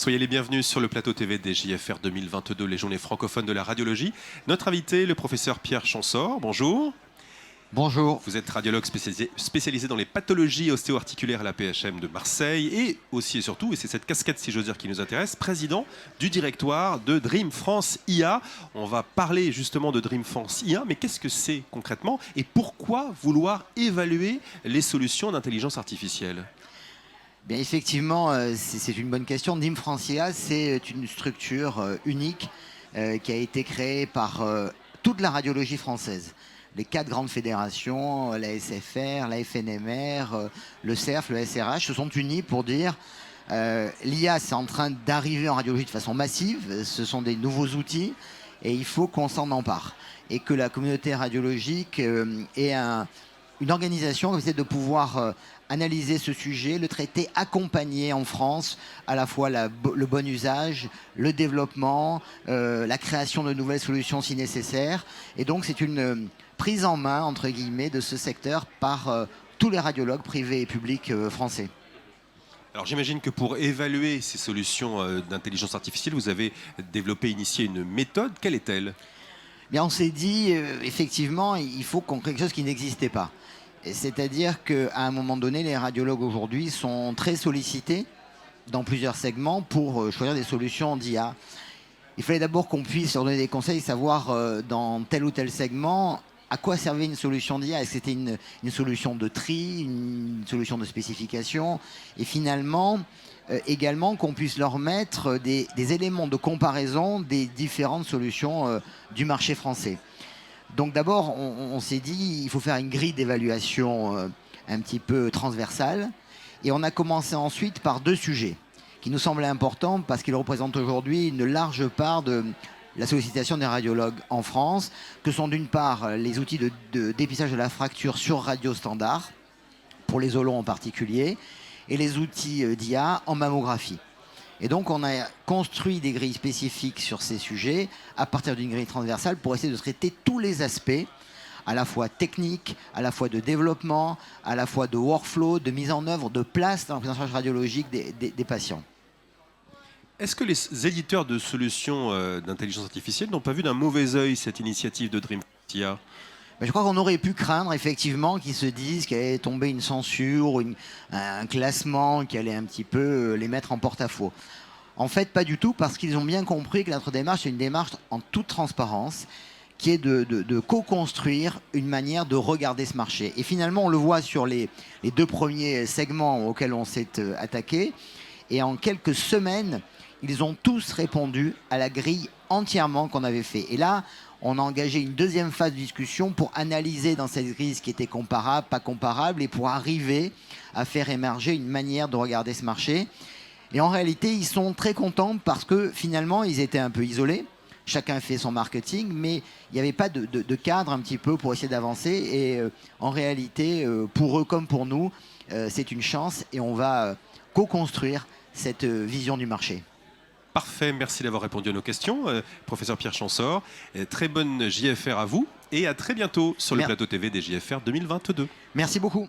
Soyez les bienvenus sur le plateau TV des JFR 2022, les journées francophones de la radiologie. Notre invité, le professeur Pierre Champsaur. Bonjour. Bonjour. Vous êtes radiologue spécialisé dans les pathologies ostéo-articulaires à la PHM de Marseille et aussi et surtout, et c'est cette casquette si j'ose dire qui nous intéresse, président du directoire de Dream France IA. On va parler justement de Dream France IA, mais qu'est-ce que c'est concrètement et pourquoi vouloir évaluer les solutions d'intelligence artificielle ? Bien, effectivement, c'est une bonne question. Dream France IA, c'est une structure unique qui a été créée par toute la radiologie française. Les 4 grandes fédérations, la SFR, la FNMR, le CERF, le SRH, se sont unis pour dire l'IA, c'est en train d'arriver en radiologie de façon massive, ce sont des nouveaux outils et il faut qu'on s'en empare. Et que la communauté radiologique ait une organisation qui essaie de pouvoir analyser ce sujet, le traiter, accompagner en France à la fois le bon usage, le développement, la création de nouvelles solutions si nécessaire. Et donc c'est une prise en main, entre guillemets, de ce secteur par tous les radiologues privés et publics français. Alors j'imagine que pour évaluer ces solutions d'intelligence artificielle, vous avez développé, initié une méthode. Quelle est-elle ? Bien, on s'est dit, effectivement, il faut qu'on crée quelque chose qui n'existait pas. C'est-à-dire qu'à un moment donné, les radiologues aujourd'hui sont très sollicités dans plusieurs segments pour choisir des solutions d'IA. Il fallait d'abord qu'on puisse leur donner des conseils, savoir dans tel ou tel segment à quoi servait une solution d'IA. Est-ce que c'était une solution de tri, une solution de spécification? Et finalement, également qu'on puisse leur mettre des éléments de comparaison des différentes solutions du marché français. Donc d'abord, on s'est dit il faut faire une grille d'évaluation un petit peu transversale. Et on a commencé ensuite par 2 sujets qui nous semblaient importants parce qu'ils représentent aujourd'hui une large part de la sollicitation des radiologues en France, que sont d'une part les outils de dépistage de la fracture sur radio standard, pour les OLON en particulier, et les outils d'IA en mammographie. Et donc on a construit des grilles spécifiques sur ces sujets à partir d'une grille transversale pour essayer de traiter tous les aspects, à la fois techniques, à la fois de développement, à la fois de workflow, de mise en œuvre, de place dans la prise en charge radiologique des patients. Est-ce que les éditeurs de solutions d'intelligence artificielle n'ont pas vu d'un mauvais œil cette initiative de Dream IA ? Je crois qu'on aurait pu craindre effectivement qu'ils se disent qu'il allait tomber une censure, un classement qui allait un petit peu les mettre en porte-à-faux. En fait, pas du tout, parce qu'ils ont bien compris que notre démarche est une démarche en toute transparence, qui est de co-construire une manière de regarder ce marché. Et finalement, on le voit sur les 2 premiers segments auxquels on s'est attaqué. Et en quelques semaines, ils ont tous répondu à la grille entièrement qu'on avait fait. Et là, on a engagé une 2e phase de discussion pour analyser dans cette grille ce qui était comparable, pas comparable, et pour arriver à faire émerger une manière de regarder ce marché. Et en réalité, ils sont très contents parce que finalement, ils étaient un peu isolés. Chacun fait son marketing, mais il n'y avait pas de cadre un petit peu pour essayer d'avancer. Et en réalité, pour eux comme pour nous, c'est une chance et on va co-construire cette vision du marché. Parfait, merci d'avoir répondu à nos questions, professeur Pierre Champsaur. Très bonne JFR à vous et à très bientôt sur le plateau TV des JFR 2022. Merci beaucoup.